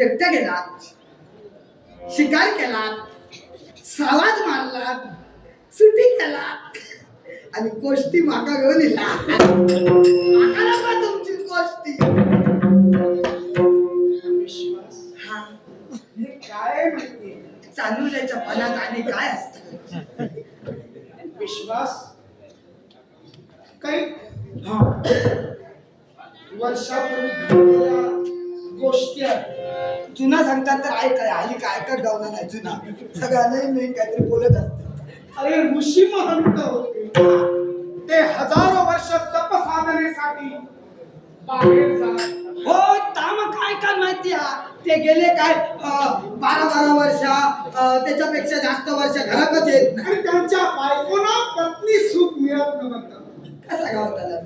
एकट्या गेलात, शिकार केलात, सावाज मारलात, सुटी केलात आणि गोष्टी माका घेऊन येला. तुमची गोष्टी हा काय माहिती चालू जायच्या फलात आणि काय असत विश्वास काही वर्षापूर्वी घडलेल्या गोष्टी आहेत. जुना सांगतात तर ऐकाय आली काय ऐकत गावना नाही जुना सगळ्यांना मी काहीतरी बोलत असत. अरे ऋषी महंत होते, ते हजारो वर्ष तप साधनेसाठी बाहेर जात. हो ताम काय काय माहिती ते गेले काय 12 वर्ष त्याच्यापेक्षा जास्त वर्ष घरातच येत नाही. आणि त्यांच्या बायकोला पत्नी सुख मिळत नव्हतं. कसा गावात आला